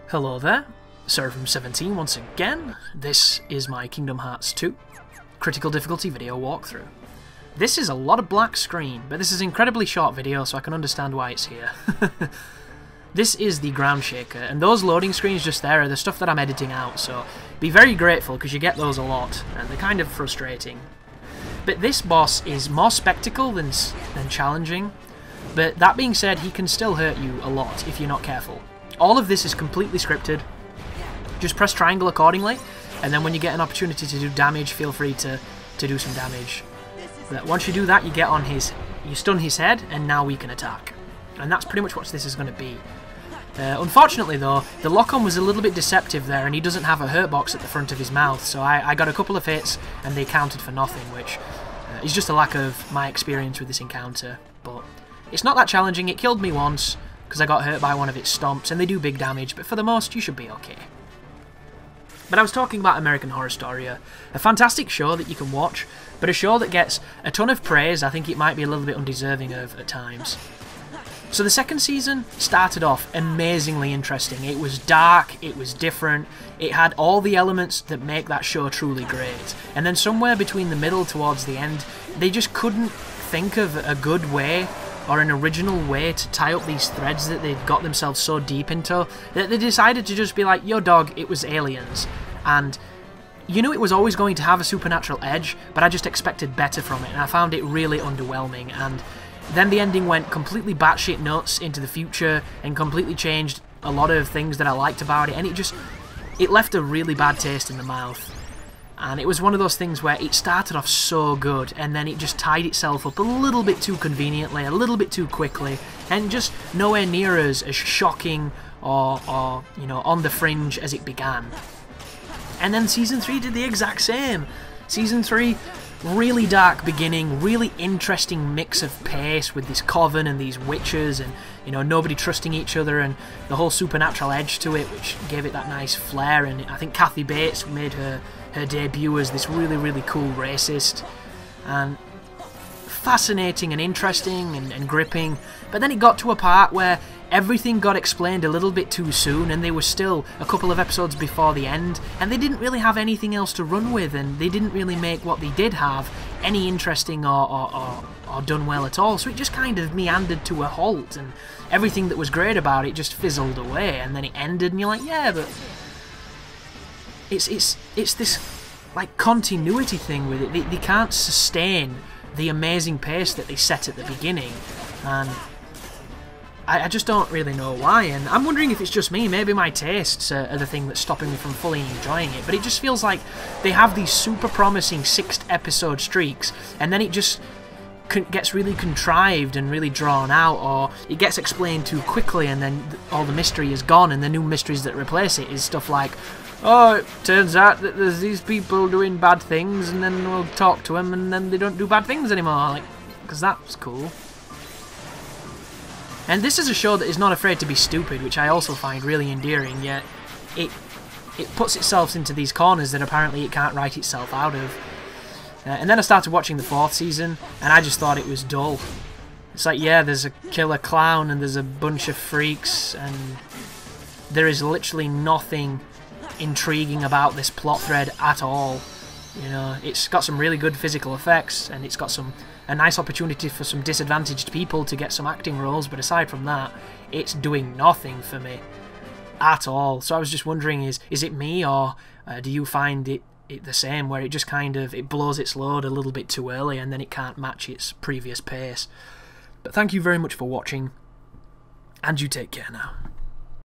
Hello there, Seraphim17 once again. This is my Kingdom Hearts 2 Critical Difficulty video walkthrough. This is a lot of black screen, but this is an incredibly short video, so I can understand why it's here. This is the Groundshaker, and those loading screens just there are the stuff that I'm editing out, so be very grateful because you get those a lot, and they're kind of frustrating. But this boss is more spectacle than challenging, but that being said, he can still hurt you a lot if you're not careful. All of this is completely scripted. Just press triangle accordingly, and then when you get an opportunity to do damage, feel free to do some damage. But once you do that, you get on you stun his head, and now we can attack. And that's pretty much what this is going to be. Unfortunately though, the lock-on was a little bit deceptive there, and he doesn't have a hurt box at the front of his mouth, so I got a couple of hits, and they counted for nothing, which is just a lack of my experience with this encounter. But it's not that challenging. It killed me once, because I got hurt by one of its stomps, and they do big damage, but for the most, you should be okay. But I was talking about American Horror Story, a fantastic show that you can watch, but a show that gets a ton of praise. I think it might be a little bit undeserving of at times. So the second season started off amazingly interesting. It was dark, it was different, it had all the elements that make that show truly great. And then somewhere between the middle towards the end, they just couldn't think of a good way or an original way to tie up these threads that they'd got themselves so deep into, that they decided to just be like, yo dog, it was aliens. And you knew it was always going to have a supernatural edge, but I just expected better from it, and I found it really underwhelming. And then the ending went completely batshit nuts into the future, and completely changed a lot of things that I liked about it, and it left a really bad taste in the mouth. And it was one of those things where it started off so good, and then it just tied itself up a little bit too conveniently, a little bit too quickly, and just nowhere near as shocking or you know, on the fringe as it began. And then Season 3 did the exact same. Season 3, really dark beginning, really interesting mix of pace with this coven and these witches, and you know, nobody trusting each other, and the whole supernatural edge to it, which gave it that nice flair. And I think Kathy Bates made her debut as this really cool racist, and fascinating and interesting and gripping. But then it got to a part where everything got explained a little bit too soon, and they were still a couple of episodes before the end, and they didn't really have anything else to run with, and they didn't really make what they did have any interesting or done well at all. So it just kind of meandered to a halt, and everything that was great about it just fizzled away, and then it ended, and you're like, yeah, but it's this like continuity thing with it. They can't sustain the amazing pace that they set at the beginning, and I just don't really know why. And I'm wondering if it's just me. Maybe my tastes are the thing that's stopping me from fully enjoying it, but it just feels like they have these super promising 6th episode streaks, and then it just gets really contrived and really drawn out, or it gets explained too quickly, and then all the mystery is gone, and the new mysteries that replace it is stuff like, oh, it turns out that there's these people doing bad things, and then we'll talk to them, and then they don't do bad things anymore, like, because that was cool. And this is a show that is not afraid to be stupid, which I also find really endearing, yet it puts itself into these corners that apparently it can't write itself out of. And then I started watching the 4th season, and I just thought it was dull. It's like, yeah, there's a killer clown, and there's a bunch of freaks, and there is literally nothing intriguing about this plot thread at all. You know, it's got some really good physical effects, and it's got a nice opportunity for some disadvantaged people to get some acting roles, but aside from that, it's doing nothing for me at all. So I was just wondering, is it me, or do you find it the same, where it just kind of it blows its load a little bit too early, and then it can't match its previous pace? But thank you very much for watching, and you take care now.